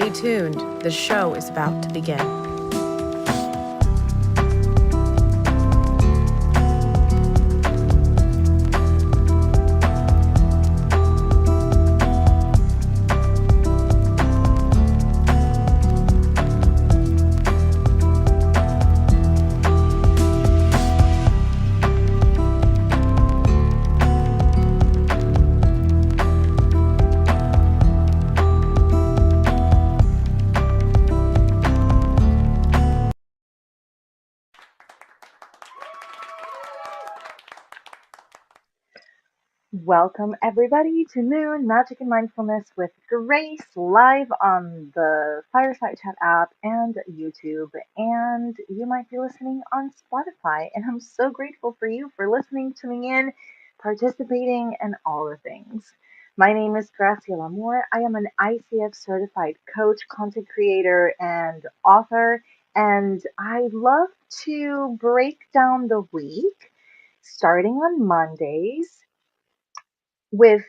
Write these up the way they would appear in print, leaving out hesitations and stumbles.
Stay tuned. The show is about to begin. Welcome, everybody, to Moon Magic and Mindfulness with Grace, live on the Fireside Chat app and YouTube. And you might be listening on Spotify. And I'm so grateful for you for listening, tuning in, participating, and all the things. My name is Graciela Moore. I am an ICF certified coach, content creator, and author. And I love to break down the week starting on Mondays with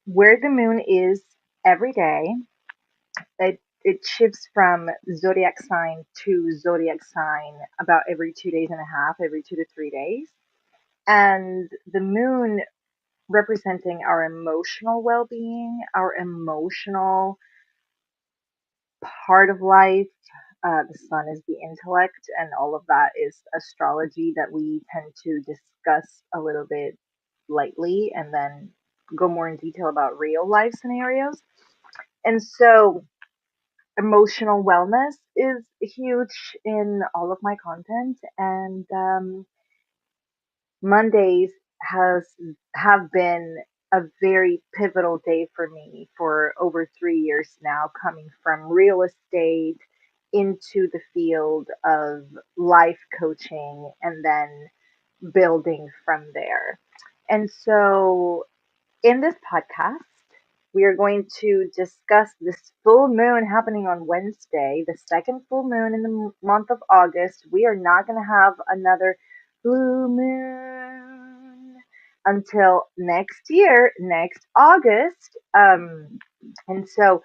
where the moon is every day. It shifts from zodiac sign to zodiac sign about every 2 days and a half, every 2 to 3 days. And the moon representing our emotional well being, our emotional part of life. The sun is the intellect, and all of that is astrology that we tend to discuss a little bit lightly and then go more in detail about real life scenarios. And so, emotional wellness is huge in all of my content, and Mondays has have been a very pivotal day for me for over 3 years now, coming from real estate into the field of life coaching and then building from there. And so in this podcast, we are going to discuss this full moon happening on Wednesday, the second full moon in the month of August. We are not going to have another blue moon until next year, next August. And so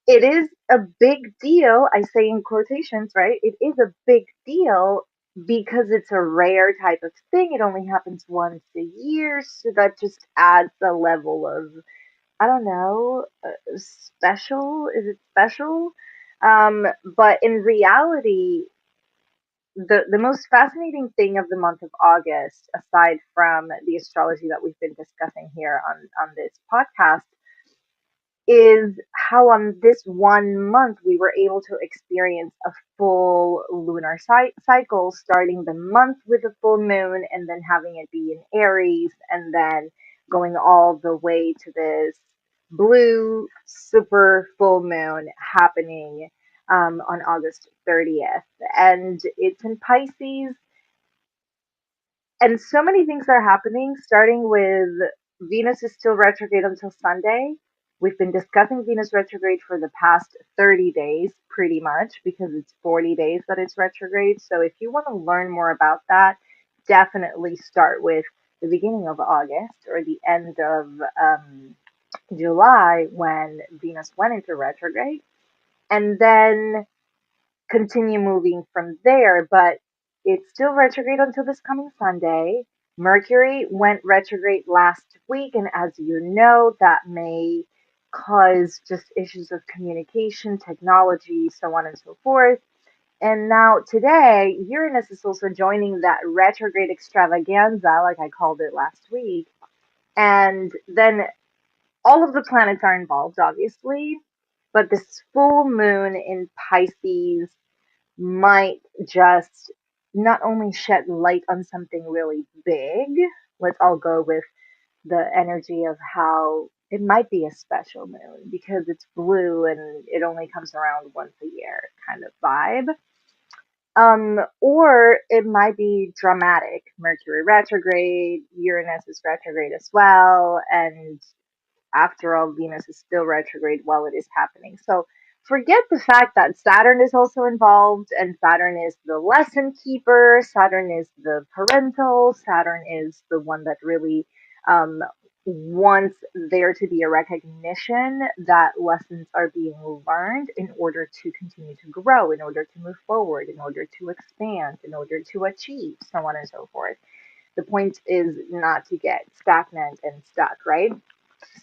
it is a big deal. I say in quotations, right? It is a big deal because it's a rare type of thing. It only happens once a year. So that just adds a level of, I don't know, special. Is it special? But in reality, the most fascinating thing of the month of August, aside from the astrology that we've been discussing here on this podcast, is how on this 1 month we were able to experience a full lunar cycle, starting the month with a full moon and then having it be in Aries, and then going all the way to this blue super full moon happening on August 30th. And it's in Pisces, and so many things are happening, starting with Venus is still retrograde until Sunday. We've been discussing Venus retrograde for the past 30 days, pretty much, because it's 40 days that it's retrograde. So if you want to learn more about that, definitely start with the beginning of August or the end of July when Venus went into retrograde. And then continue moving from there, but it's still retrograde until this coming Sunday. Mercury went retrograde last week, and as you know, that may cause just issues of communication, technology, so on and so forth. And now today, Uranus is also joining that retrograde extravaganza, like I called it last week. And then all of the planets are involved, obviously, but this full moon in Pisces might just not only shed light on something really big, let's all go with the energy of how it might be a special moon because it's blue and it only comes around once a year kind of vibe. Or it might be dramatic. Mercury retrograde, Uranus is retrograde as well, and after all, Venus is still retrograde while it is happening. So forget the fact that Saturn is also involved, and Saturn is the lesson keeper, Saturn is the parental, Saturn is the one that really wants there to be a recognition that lessons are being learned in order to continue to grow, in order to move forward, in order to expand, in order to achieve, so on and so forth. The point is not to get stagnant and stuck, right?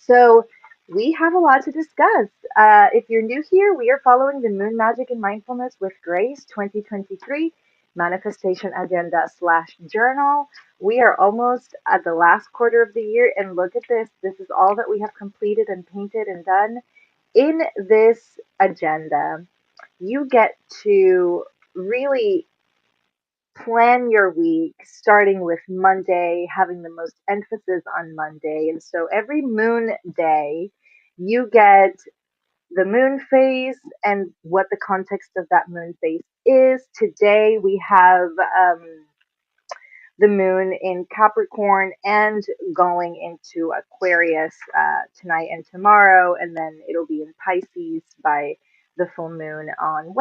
So we have a lot to discuss. If you're new here, we are following the Moon Magic and Mindfulness with Grace 2023 Manifestation Agenda slash Journal. We are almost at the last quarter of the year, and look at this. This is all that we have completed and painted and done. In this agenda, you get to really plan your week starting with Monday, having the most emphasis on Monday. And so every moon day, you get the moon phase and what the context of that moon phase is. Today, we have the moon in Capricorn and going into Aquarius tonight and tomorrow, and then it'll be in Pisces by the full moon on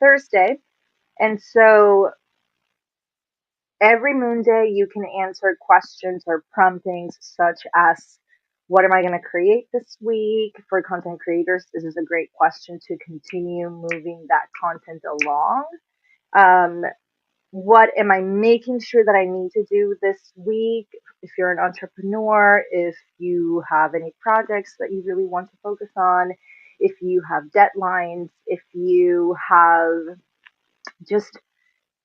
Thursday. And so every moon day, you can answer questions or promptings such as, what am I going to create this week? For content creators, this is a great question to continue moving that content along. Um, what am I making sure that I need to do this week? If you're an entrepreneur, if you have any projects that you really want to focus on, if you have deadlines, if you have just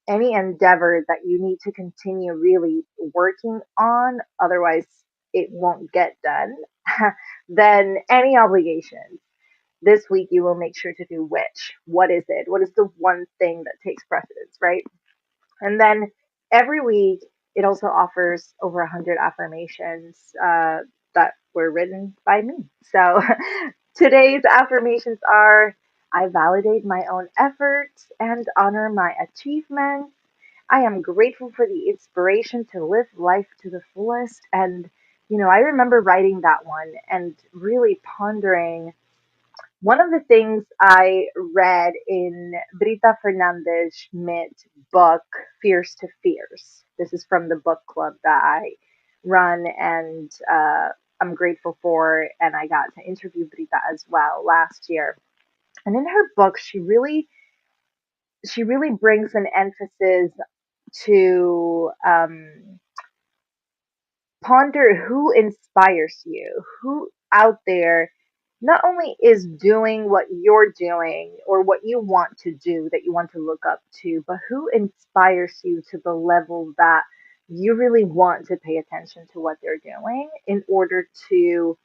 any endeavor that you need to continue really working on, otherwise it won't get done, then any obligations. This week you will make sure to do which. What is it? What is the one thing that takes precedence, right? And then every week, it also offers over 100 affirmations that were written by me. So today's affirmations are: I validate my own efforts and honor my achievements. I am grateful for the inspiration to live life to the fullest. And, I remember writing that one and really pondering one of the things I read in Brita Fernandez Schmidt's book, Fears to Fears. This is from the book club that I run, and I'm grateful for. And I got to interview Brita as well last year. And in her book, she really brings an emphasis to ponder who inspires you, who out there not only is doing what you're doing or what you want to do that you want to look up to, but who inspires you to the level that you really want to pay attention to what they're doing in order to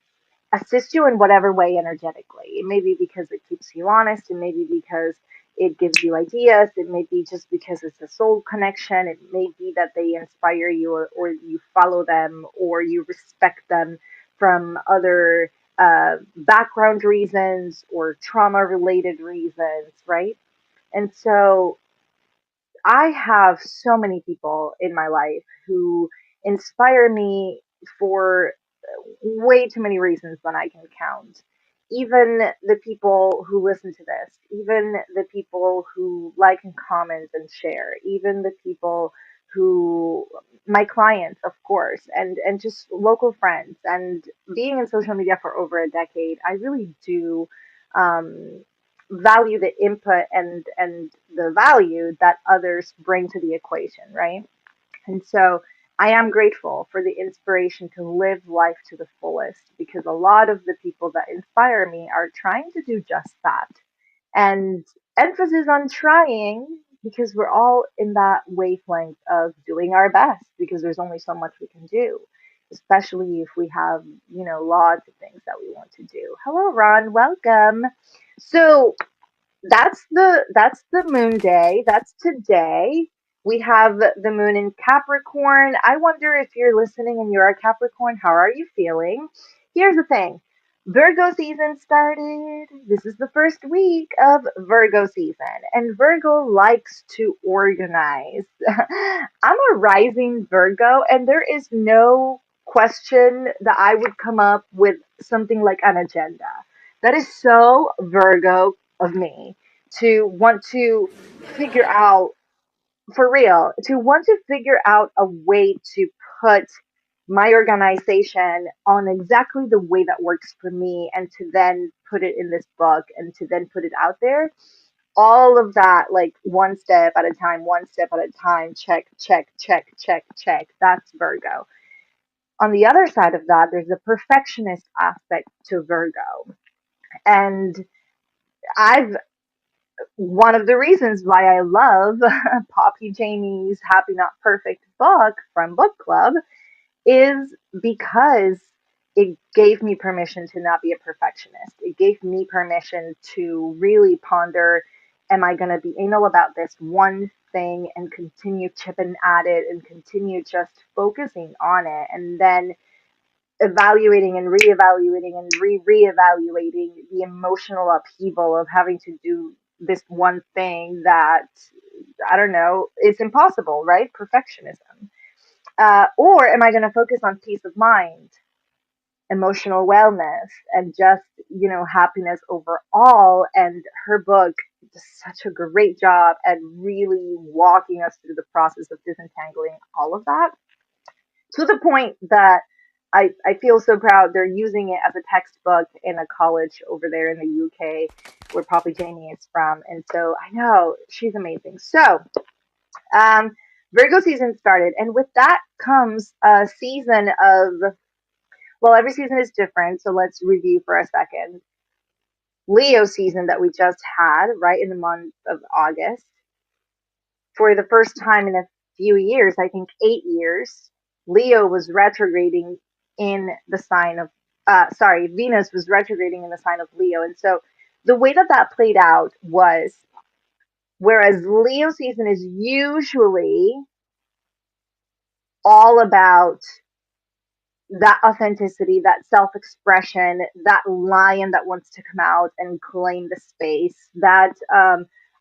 assist you in whatever way energetically. It may be because it keeps you honest, it may be because it gives you ideas, it may be just because it's a soul connection, it may be that they inspire you, or you follow them, or you respect them from other background reasons or trauma related reasons, right? And so I have so many people in my life who inspire me for way too many reasons than I can count. Even the people who listen to this, even the people who like and comment and share, even the people who, my clients, of course, and just local friends. And being in social media for over a decade, I really do value the input and the value that others bring to the equation, right? And so I am grateful for the inspiration to live life to the fullest, because a lot of the people that inspire me are trying to do just that. And emphasis on trying, because we're all in that wavelength of doing our best, because there's only so much we can do, especially if we have, lots of things that we want to do. Hello, Ron. Welcome. So that's the moon day. That's today. We have the moon in Capricorn. I wonder if you're listening and you're a Capricorn, how are you feeling? Here's the thing. Virgo season started. This is the first week of Virgo season, and Virgo likes to organize. I'm a rising Virgo, and there is no question that I would come up with something like an agenda. That is so Virgo of me, to want to figure out, for real, to want to figure out a way to put my organization on exactly the way that works for me, and to then put it in this book and to then put it out there. All of that, like one step at a time, one step at a time, check, check, check, check, check. That's Virgo. On the other side of that, there's a perfectionist aspect to Virgo. And I've one of the reasons why I love Poppy Jamie's Happy Not Perfect book from book club is because it gave me permission to not be a perfectionist. It gave me permission to really ponder, am I going to be anal about this one thing and continue chipping at it and continue just focusing on it, and then evaluating and reevaluating and reevaluating the emotional upheaval of having to do this one thing that, I don't know, it's impossible, right? Perfectionism. Or am I going to focus on peace of mind, emotional wellness, and just, happiness overall? And her book does such a great job at really walking us through the process of disentangling all of that, to the point that I feel so proud they're using it as a textbook in a college over there in the UK where Poppy Jamie is from. And so I know she's amazing. So, um, Virgo season started, and with that comes a season of, well, every season is different. So let's review for a second. Leo season that we just had, right in the month of August. For the first time in a few years, I think 8 years, Leo was retrograding in the sign of, Venus was retrograding in the sign of Leo. And so the way that that played out was, whereas Leo season is usually all about that authenticity, that self expression, that lion that wants to come out and claim the space, that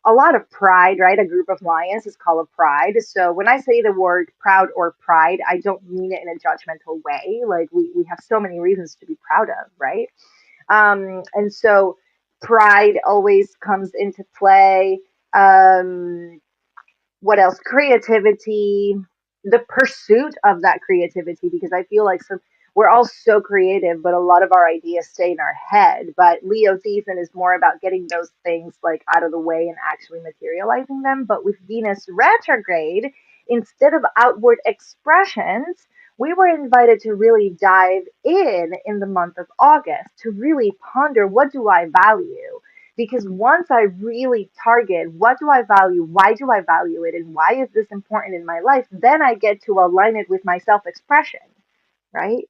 a lot of pride, right? A group of lions is called a pride. So when I say the word proud or pride, I don't mean it in a judgmental way. Like we have so many reasons to be proud of, right? And so pride always comes into play. What else? Creativity, the pursuit of that creativity, because I feel like we're all so creative, but a lot of our ideas stay in our head. But Leo season is more about getting those things like out of the way and actually materializing them. But with Venus retrograde, instead of outward expressions, we were invited to really dive in the month of August to really ponder, what do I value? Because once I really target, what do I value? Why do I value it? And why is this important in my life? Then I get to align it with my self expression, right?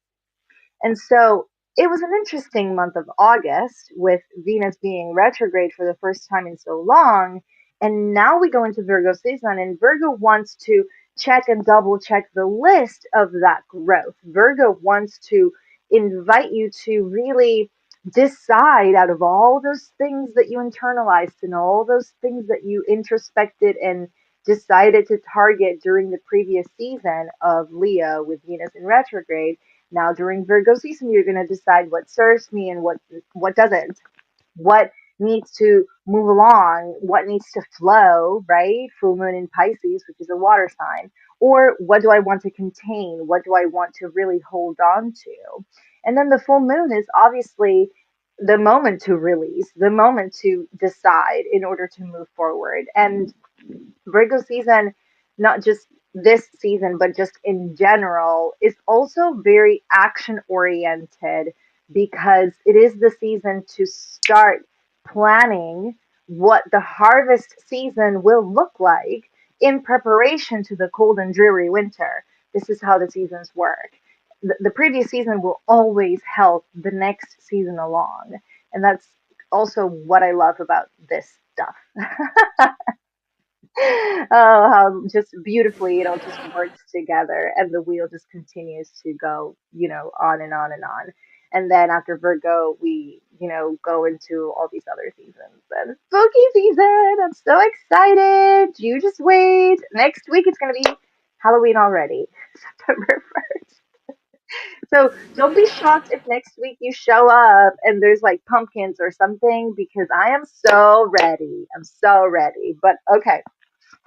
And so it was an interesting month of August with Venus being retrograde for the first time in so long. And now we go into Virgo season, and Virgo wants to check and double check the list of that growth. Virgo wants to invite you to really decide, out of all those things that you internalized and all those things that you introspected and decided to target during the previous season of Leo with Venus in retrograde. Now during Virgo season, you're going to decide what serves me and what doesn't. What needs to move along, what needs to flow, right? Full moon in Pisces, which is a water sign. Or what do I want to contain? What do I want to really hold on to? And then the full moon is obviously the moment to release, the moment to decide in order to move forward. And Virgo season, not just this season, but just in general, is also very action oriented, because it is the season to start planning what the harvest season will look like in preparation to the cold and dreary winter. This is how the seasons work. The previous season will always help the next season along. And that's also what I love about this stuff. Oh, how just beautifully it all just works together, and the wheel just continues to go, on and on and on. And then after Virgo, we, go into all these other seasons. And spooky season, I'm so excited. You just wait. Next week it's going to be Halloween already, September 1st. So don't be shocked if next week you show up and there's like pumpkins or something, because I am so ready. I'm so ready. But okay,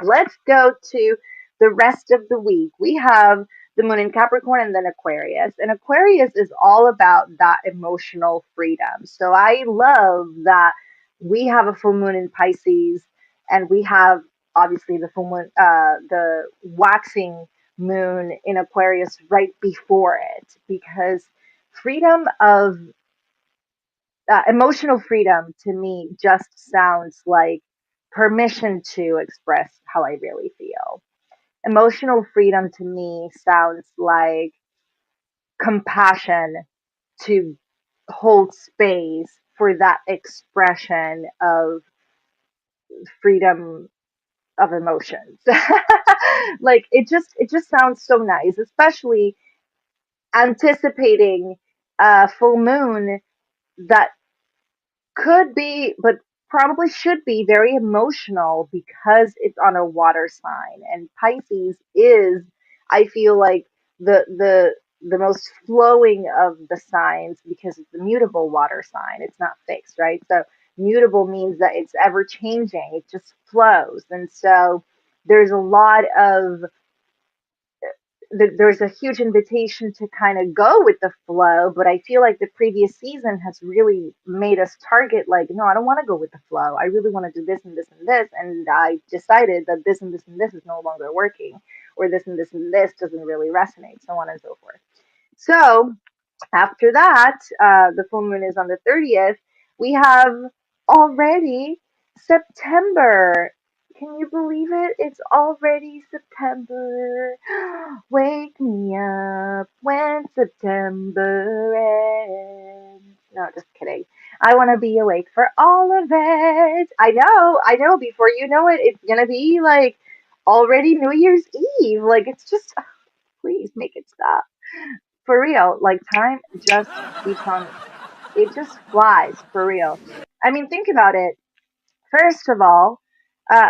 let's go to the rest of the week. We have the moon in Capricorn, and then Aquarius. And Aquarius is all about that emotional freedom. So I love that we have a full moon in Pisces, and we have obviously the full moon, the waxing moon in Aquarius right before it, because freedom of emotional freedom to me just sounds like permission to express how I really feel. Emotional freedom to me sounds like compassion to hold space for that expression of freedom of emotions. Like it just sounds so nice, especially anticipating a full moon that could be, but probably should be very emotional because it's on a water sign. And Pisces is, I feel like, the most flowing of the signs because it's a mutable water sign. It's not fixed, right? So mutable means that it's ever changing. It just flows. And so there's a lot of there's a huge invitation to kind of go with the flow, but I feel like the previous season has really made us target, like, no, I don't want to go with the flow. I really want to do this and this and this. And I decided that this and this and this is no longer working, or this and this doesn't really resonate, so on and so forth. So after that, the full moon is on the 30th. We have already September. Can you believe it? It's already September. Wake me up when September ends. No, just kidding. I want to be awake for all of it. I know. Before you know it, it's going to be like already New Year's Eve. Like, it's just, please make it stop. For real, like time just keeps on, it just flies for real. I mean, think about it. First of all,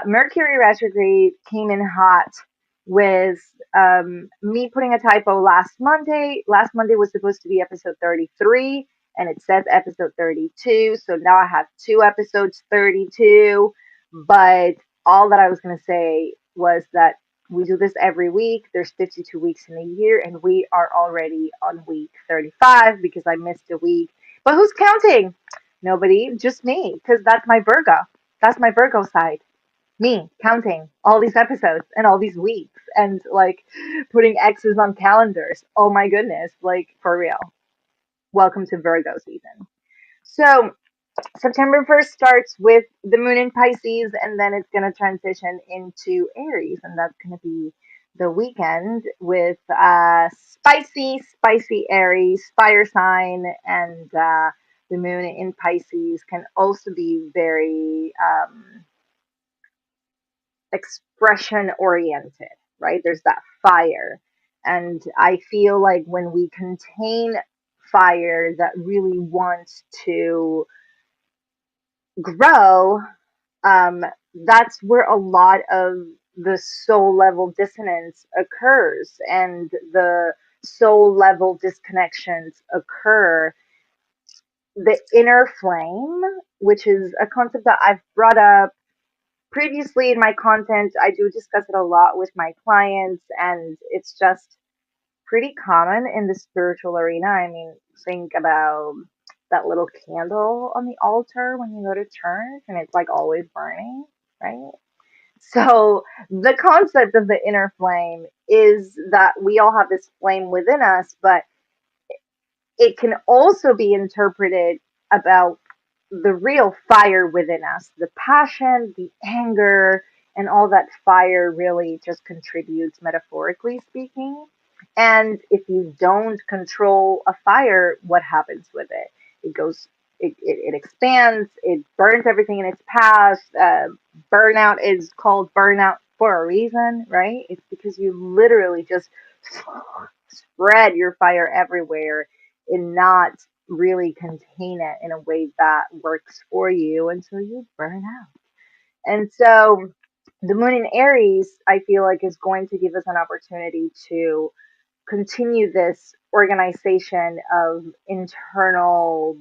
Mercury retrograde came in hot with me putting a typo last Monday. Last Monday was supposed to be episode 33, and it says episode 32. So now I have two episodes 32. But all that I was going to say was that we do this every week. There's 52 weeks in a year, and we are already on week 35 because I missed a week. But who's counting? Nobody, just me, because that's my Virgo. That's my Virgo side. Me counting all these episodes and all these weeks and like putting X's on calendars. Oh my goodness, like for real. Welcome to Virgo season. So September 1st starts with the moon in Pisces, and then it's going to transition into Aries, and that's going to be the weekend with spicy Aries, fire sign, and the moon in Pisces can also be very expression oriented, right? There's that fire. And I feel like when we contain fire that really wants to grow, um, that's where a lot of the soul level dissonance occurs and the soul level disconnections occur. The inner flame, which is a concept that I've brought up previously in my content, I do discuss it a lot with my clients, and it's just pretty common in the spiritual arena. I mean, think about that little candle on the altar when you go to church, and it's like always burning, right? So, the concept of the inner flame is that we all have this flame within us, but it can also be interpreted about the real fire within us, the passion, the anger, and all that fire really just contributes, metaphorically speaking. And if you don't control a fire, what happens with it? It goes, it expands, it burns everything in its path. Burnout is called burnout for a reason, right? It's because you literally just spread your fire everywhere and not really contain it in a way that works for you until you burn out. And so the moon in Aries, I feel like, is going to give us an opportunity to continue this organization of internal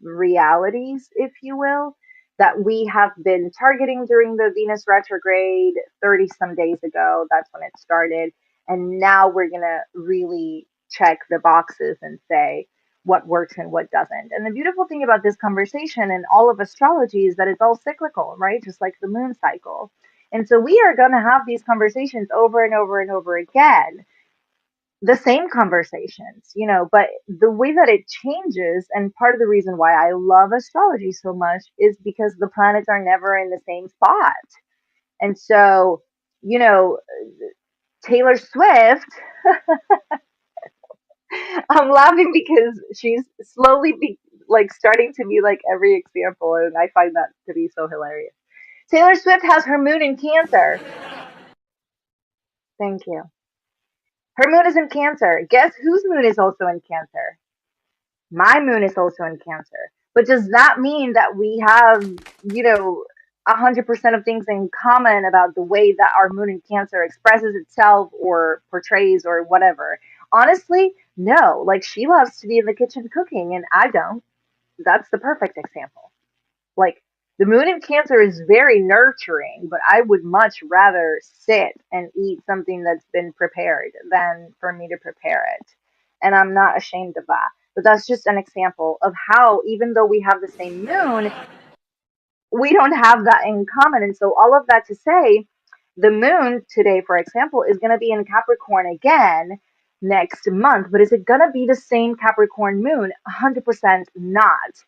realities, if you will, that we have been targeting during the Venus retrograde 30 some days ago. That's when it started. And now we're going to really check the boxes and say what works and what doesn't. And the beautiful thing about this conversation and all of astrology is that it's all cyclical, right? Just like the moon cycle. And so we are going to have these conversations over and over and over again, the same conversations, but the way that it changes, and part of the reason why I love astrology so much is because the planets are never in the same spot. And so, you know, Taylor Swift, I'm laughing because she's slowly like starting to be like every example, and I find that to be so hilarious. Taylor Swift has her moon in Cancer. Thank you. Her moon is in Cancer. Guess whose moon is also in Cancer? My moon is also in Cancer. But does that mean that we have, 100% of things in common about the way that our moon in Cancer expresses itself or portrays or whatever? Honestly, no. Like, she loves to be in the kitchen cooking, and I don't. That's the perfect example. Like, the moon in Cancer is very nurturing, but I would much rather sit and eat something that's been prepared than for me to prepare it. And I'm not ashamed of that. But that's just an example of how, even though we have the same moon, we don't have that in common. And so, all of that to say, the moon today, for example, is going to be in Capricorn again next month. But is it going to be the same Capricorn moon? 100% not.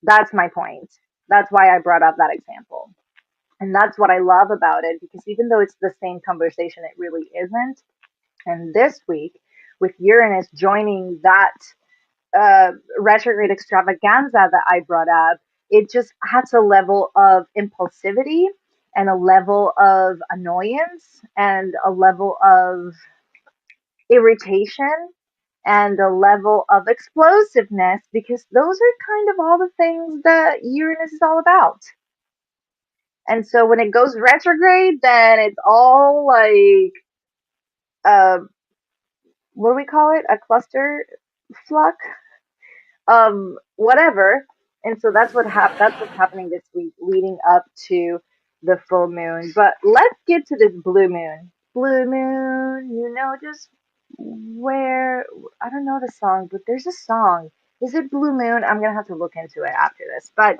That's my point. That's why I brought up that example. And that's what I love about it, because even though it's the same conversation, it really isn't. And this week, with Uranus joining that retrograde extravaganza that I brought up, it just has a level of impulsivity and a level of annoyance and a level of irritation and a level of explosiveness, because those are kind of all the things that Uranus is all about. And so when it goes retrograde, then it's all like, uh, what do we call it? A cluster fluck, whatever. And so that's what's happening this week, leading up to the full moon. But let's get to this blue moon. Blue moon, just where, I don't know the song, but there's a song. Is it Blue Moon? I'm gonna have to look into it after this. But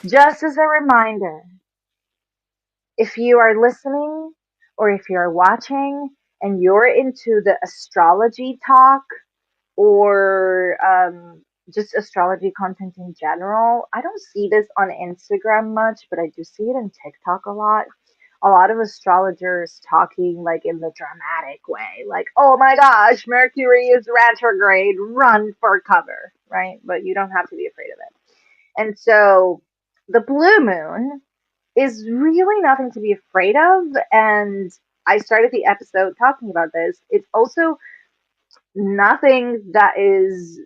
just as a reminder, if you are listening or if you're watching and you're into the astrology talk or just astrology content in general, I don't see this on Instagram much, but I do see it in TikTok a lot. A lot of astrologers talking like in the dramatic way, like, oh my gosh, Mercury is retrograde, run for cover, right? But you don't have to be afraid of it. And so the blue moon is really nothing to be afraid of. And I started the episode talking about this. It's also nothing that is,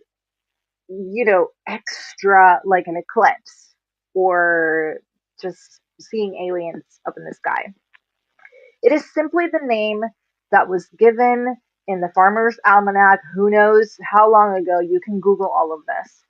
extra like an eclipse or just seeing aliens up in the sky. It is simply the name that was given in the Farmer's Almanac. Who knows how long ago? You can Google all of this.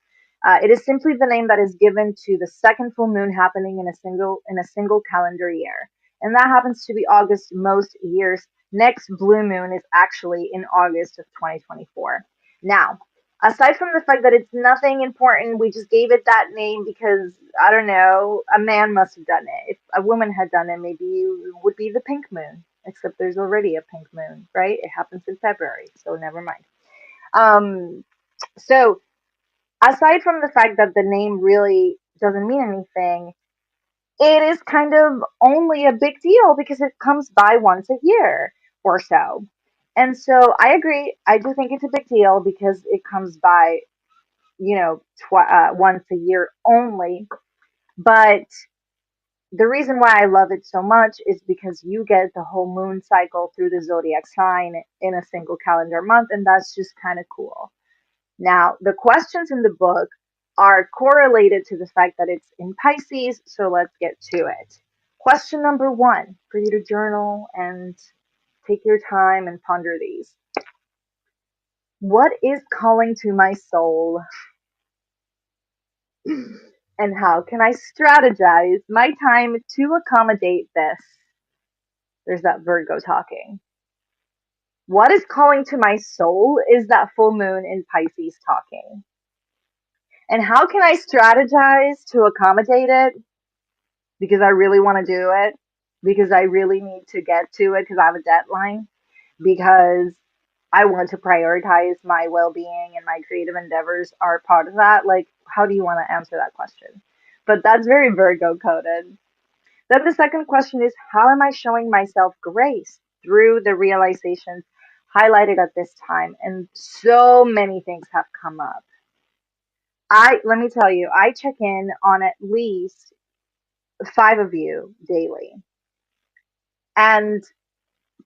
It is simply the name that is given to the second full moon happening in a single calendar year, and that happens to be August most years. Next blue moon is actually in August of 2024. Now, aside from the fact that it's nothing important, we just gave it that name because I don't know, a man must have done it. If a woman had done it, maybe it would be the pink moon. Except there's already a pink moon, right? It happens in February, so never mind. Um, so aside from the fact that the name really doesn't mean anything, it is kind of only a big deal because it comes by once a year or so. And so I agree. I do think it's a big deal because it comes by, once a year only. But the reason why I love it so much is because you get the whole moon cycle through the zodiac sign in a single calendar month, and that's just kind of cool. Now, the questions in the book are correlated to the fact that it's in Pisces, so let's get to it. Question number one, for you to journal and take your time and ponder these. What is calling to my soul? And how can I strategize my time to accommodate this? There's that Virgo talking. What is calling to my soul is that full moon in Pisces talking. And how can I strategize to accommodate it? Because I really want to do it, because I really need to get to it, because I have a deadline, because I want to prioritize my well being and my creative endeavors are part of that. Like, how do you want to answer that question? But that's very Virgo coded. Then the second question is, how am I showing myself grace through the realizations highlighted at this time? And so many things have come up. Let me tell you, I check in on at least five of you daily. And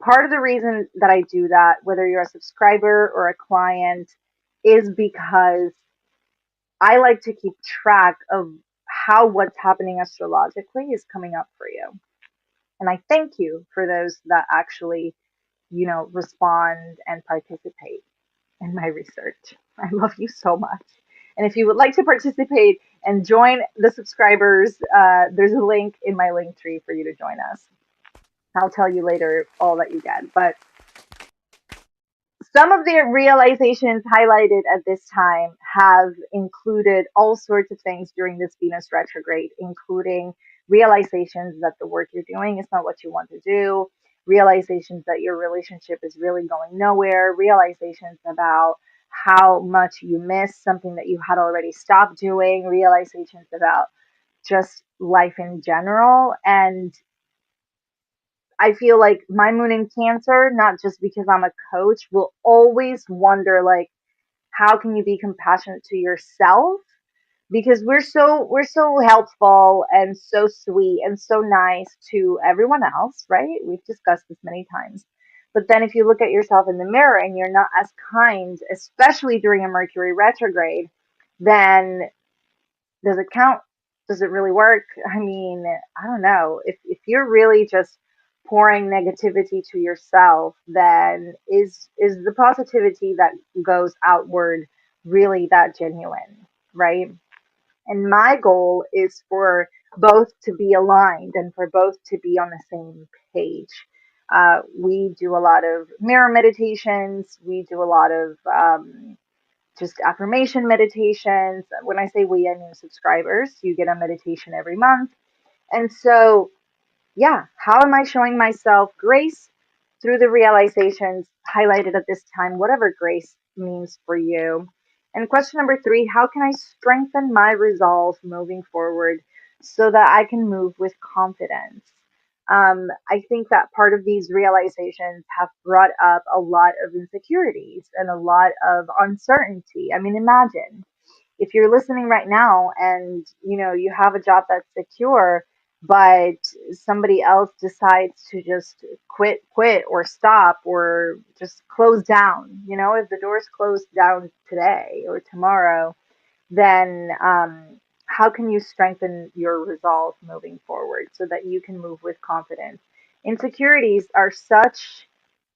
part of the reason that I do that, whether you're a subscriber or a client, is because I like to keep track of how what's happening astrologically is coming up for you. And I thank you for those that actually, respond and participate in my research. I love you so much. And if you would like to participate and join the subscribers, there's a link in my link tree for you to join us. I'll tell you later all that you get. But some of the realizations highlighted at this time have included all sorts of things during this Venus retrograde, including realizations that the work you're doing is not what you want to do, realizations that your relationship is really going nowhere, realizations about how much you miss something that you had already stopped doing, realizations about just life in general. And I feel like my moon in Cancer, not just because I'm a coach, will always wonder like, how can you be compassionate to yourself? Because we're so helpful and so sweet and so nice to everyone else, right? We've discussed this many times. But then if you look at yourself in the mirror and you're not as kind, especially during a Mercury retrograde, then does it count? Does it really work? I mean, I don't know. If you're really just pouring negativity to yourself, then is the positivity that goes outward really that genuine, right? And my goal is for both to be aligned and for both to be on the same page. We do a lot of mirror meditations. We do a lot of just affirmation meditations. When I say we, I mean subscribers. You get a meditation every month. And so, yeah, how am I showing myself grace through the realizations highlighted at this time, whatever grace means for you? And question number three, how can I strengthen my resolve moving forward so that I can move with confidence? I think that part of these realizations have brought up a lot of insecurities and a lot of uncertainty. I mean, imagine if you're listening right now and you have a job that's secure, but somebody else decides to just quit or stop or just close down. If the doors close down today or tomorrow, then how can you strengthen your resolve moving forward so that you can move with confidence? Insecurities are such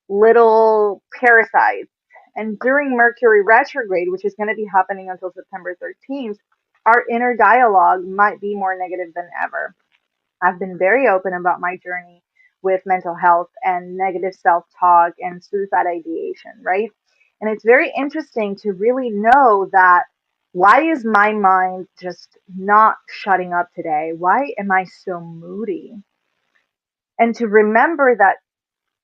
little parasites. And during Mercury retrograde, which is going to be happening until September 13th, our inner dialogue might be more negative than ever. I've been very open about my journey with mental health and negative self talk and suicide ideation, right? And it's very interesting to really know that why is my mind just not shutting up today? Why am I so moody? And to remember that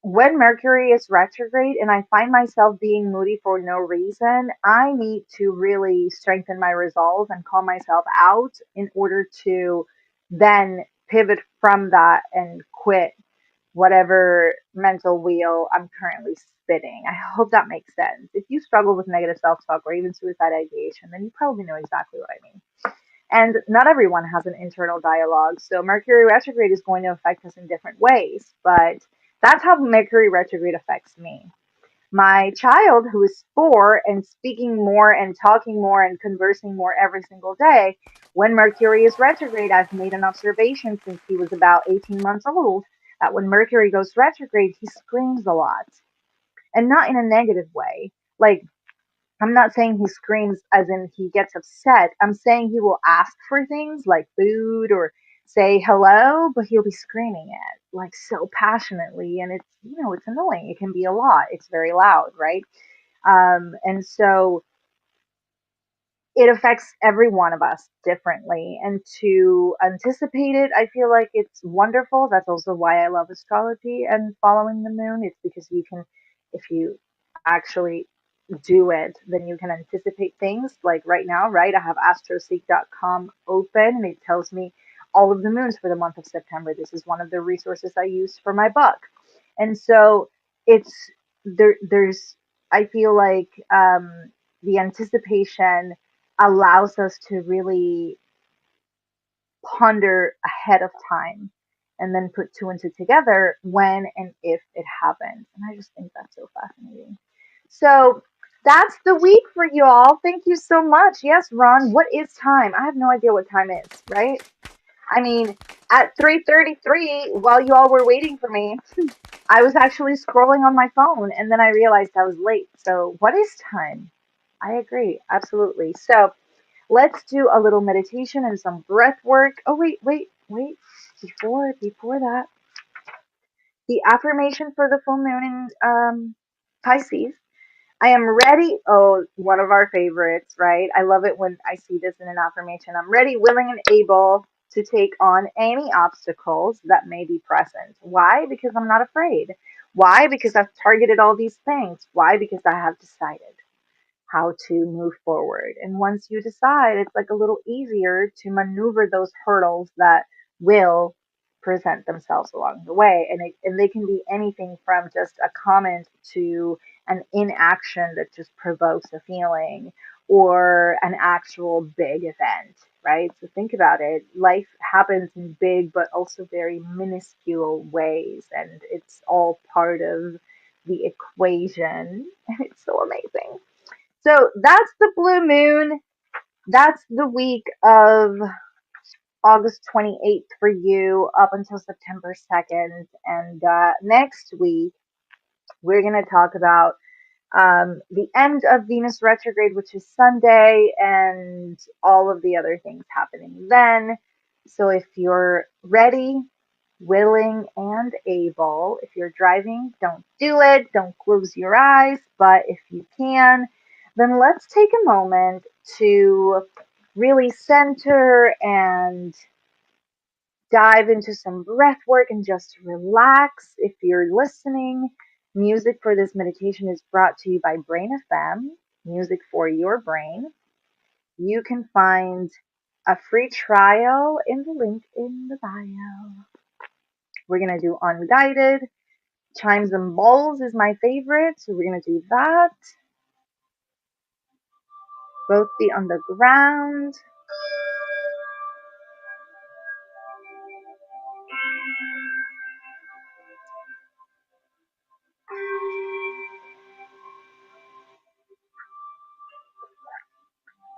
when Mercury is retrograde and I find myself being moody for no reason, I need to really strengthen my resolve and call myself out in order to then pivot from that and quit whatever mental wheel I'm currently spinning. I hope that makes sense. If you struggle with negative self talk or even suicide ideation, then you probably know exactly what I mean. And not everyone has an internal dialogue. So Mercury retrograde is going to affect us in different ways, but that's how Mercury retrograde affects me. My child, who is 4 and speaking more and talking more and conversing more every single day, when Mercury is retrograde, I've made an observation since he was about 18 months old that when Mercury goes retrograde, he screams a lot. And not in a negative way. Like, I'm not saying he screams as in he gets upset. I'm saying he will ask for things like food or say hello, but he'll be screaming it like so passionately, and it's annoying. It can be a lot. It's very loud, right? And so it affects every one of us differently. And to anticipate it, I feel like it's wonderful. That's also why I love astrology and following the moon. It's because you can, if you actually do it, then you can anticipate things. Like right now, right? I have astroseek.com open and it tells me all of the moons for the month of September. This is one of the resources I use for my book. And so it's there's I feel like the anticipation allows us to really ponder ahead of time and then put two and two together when and if it happens. And I just think that's so fascinating. So that's the week for you all. Thank you so much. Yes, Ron, what is time? I have no idea what time is, right? I mean, at 3:33, while you all were waiting for me, I was actually scrolling on my phone and then I realized I was late. So, what is time? I agree, absolutely. So, let's do a little meditation and some breath work. Oh, wait. Before that, the affirmation for the full moon in Pisces. I am ready. Oh, one of our favorites, right? I love it when I see this in an affirmation. I'm ready, willing, and able to take on any obstacles that may be present. Why? Because I'm not afraid. Why? Because I've targeted all these things. Why? Because I have decided how to move forward. And once you decide, it's like a little easier to maneuver those hurdles that will present themselves along the way. And they can be anything from just a comment to an inaction that just provokes a feeling or an actual big event, right? So think about it. Life happens in big but also very minuscule ways, and it's all part of the equation. And it's so amazing. So that's the blue moon. That's the week of August 28th for you up until September 2nd. And next week, we're going to talk about the end of Venus retrograde, which is Sunday, and all of the other things happening then. So if you're ready, willing, and able, if you're driving, don't do it. Don't close your eyes. But if you can, then let's take a moment to really center and dive into some breath work and just relax. If you're listening, music for this meditation is brought to you by Brain FM, music for your brain. You can find a free trial in the link in the bio. We're going to do unguided. Chimes and bowls is my favorite, so we're going to do that. Both feet on the ground.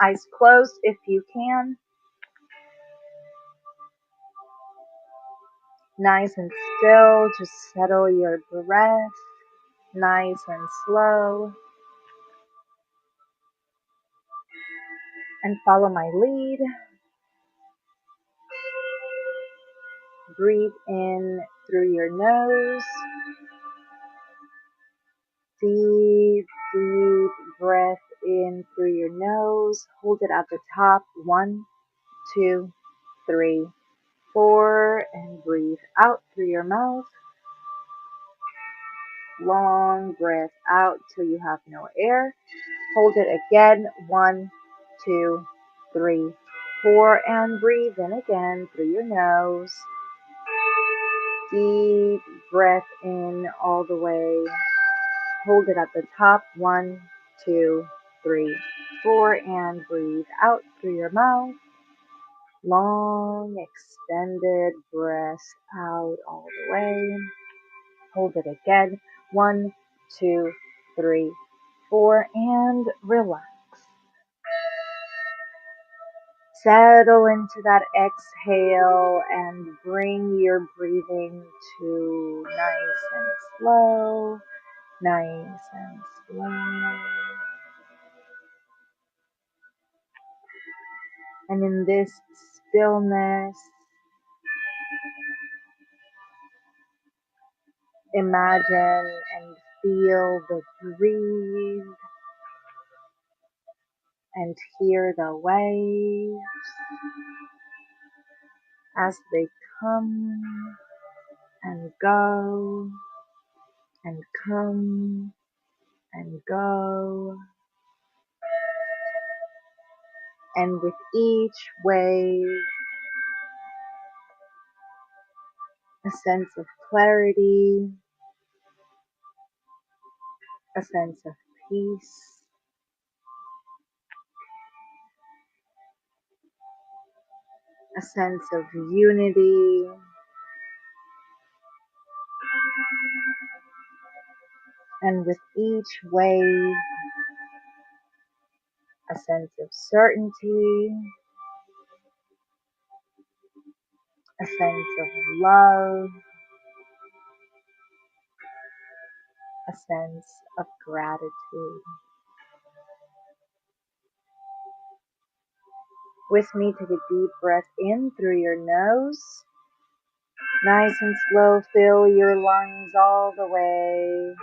Eyes closed if you can. Nice and still, just settle your breath. Nice and slow. And follow my lead. Breathe in through your nose. Deep, deep breath in through your nose. Hold it at the top. 1, 2, 3, 4. And breathe out through your mouth. Long breath out till you have no air. Hold it again. 1, 2, 3, 4. And breathe in again through your nose. Deep breath in all the way. Hold it at the top. 1, 2, 3, 4. And breathe out through your mouth. Long extended breath out all the way. Hold it again. 1, 2, 3, 4. And relax. Settle into that exhale and bring your breathing to nice and slow, nice and slow. And in this stillness, Imagine and feel the breeze and hear the waves as they come and go and come and go. And with each wave, a sense of clarity, a sense of peace, a sense of unity, and with each wave, a sense of certainty, a sense of love, a sense of gratitude. With me, take a deep breath in through your nose. Nice and slow, fill your lungs all the way.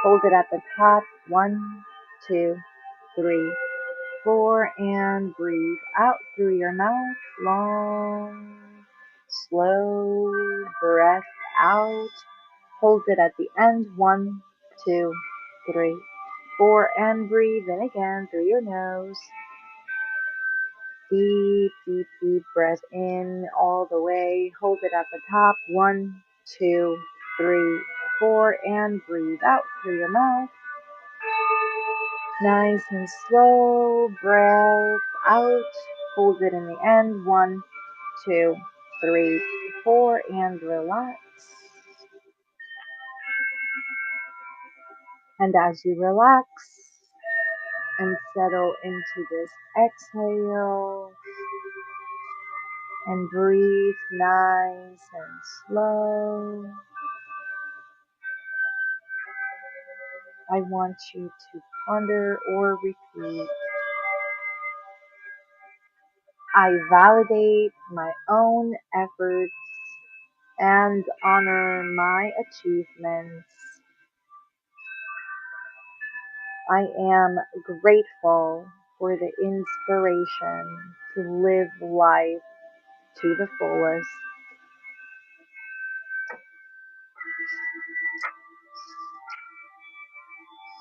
Hold it at the top. 1, 2, 3, 4, and breathe out through your mouth. Long, slow breath out. Hold it at the end. 1, 2, 3, 4, and breathe in again through your nose. Deep, deep, deep breath in all the way. Hold it at the top. 1, 2, 3, 4, and breathe out through your mouth. Nice and slow breath out. Hold it in the end. 1, 2, 3, 4, and relax. And as you relax and settle into this exhale, and breathe nice and slow, I want you to ponder or repeat, I validate my own efforts and honor my achievements. I am grateful for the inspiration to live life to the fullest.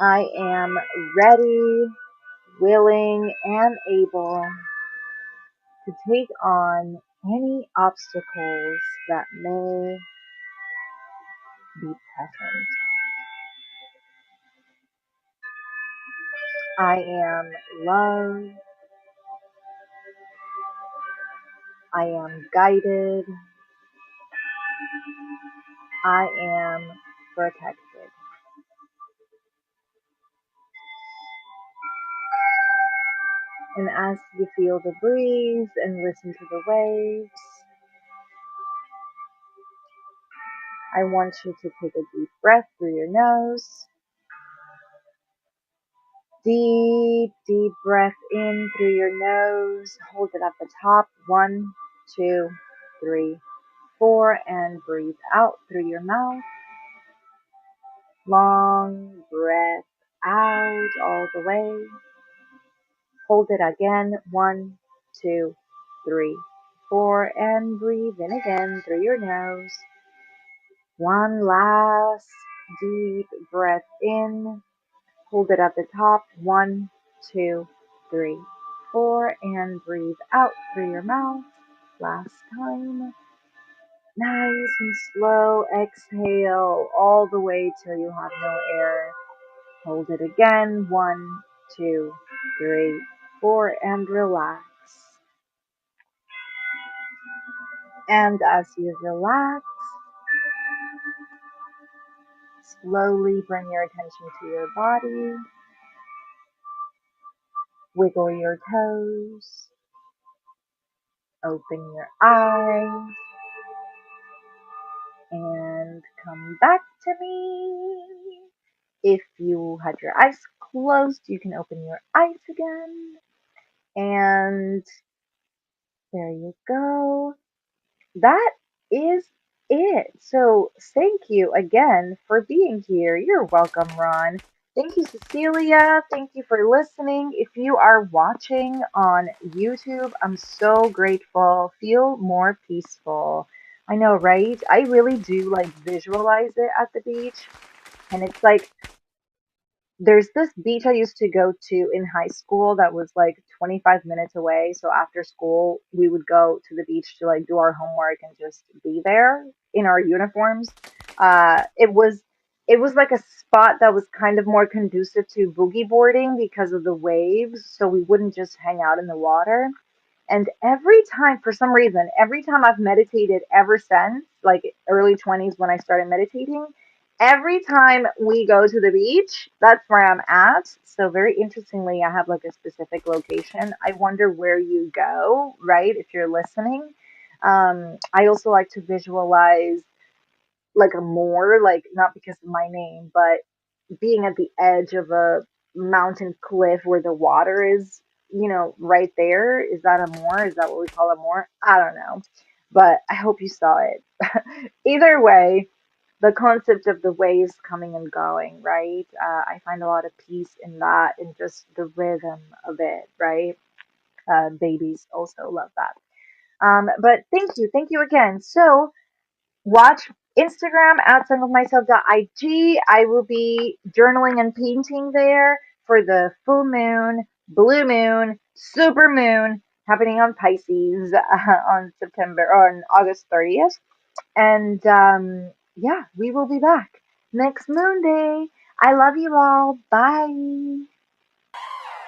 I am ready, willing, and able to take on any obstacles that may be present. I am loved. I am guided. I am protected. And as you feel the breeze and listen to the waves, I want you to take a deep breath through your nose. Deep, deep breath in through your nose. Hold it at the top. 1, 2, 3, 4, and breathe out through your mouth. Long breath out all the way. Hold it again. 1, 2, 3, 4, and breathe in again through your nose. One last deep breath in. Hold it at the top. 1, 2, 3, 4, and breathe out through your mouth. Last time. Nice and slow exhale all the way till you have no air. Hold it again. 1, 2, 3, 4, and relax. And as you relax, slowly bring your attention to your body. Wiggle your toes. Open your eyes. And come back to me. If you had your eyes closed, you can open your eyes again. And there you go. That is it. So thank you again for being here. You're welcome, Ron. Thank you, Cecilia. Thank you for listening. If you are watching on YouTube, I'm so grateful. Feel more peaceful. I know, right? I really do like visualize it at the beach. And it's like there's this beach I used to go to in high school that was like 25 minutes away. So after school, we would go to the beach to like do our homework and just be there in our uniforms. It was like a spot that was kind of more conducive to boogie boarding because of the waves. So we wouldn't just hang out in the water. And every time, for some reason, every time I've meditated ever since, like early 20s when I started meditating, every time we go to the beach, that's where I'm at. So, very interestingly, I have like a specific location. I wonder where you go, right? If you're listening. I also like to visualize like a moor, like not because of my name, but being at the edge of a mountain cliff where the water is, right there. Is that a moor? Is that what we call a moor? I don't know. But I hope you saw it. Either way, the concept of the waves coming and going, right? I find a lot of peace in that and just the rhythm of it, right? Babies also love that. But thank you. Thank you again. So, watch Instagram at songofmyself.ig. I will be journaling and painting there for the full moon, blue moon, super moon happening on Pisces on August 30th. And yeah, we will be back next moon day. I love you all. Bye.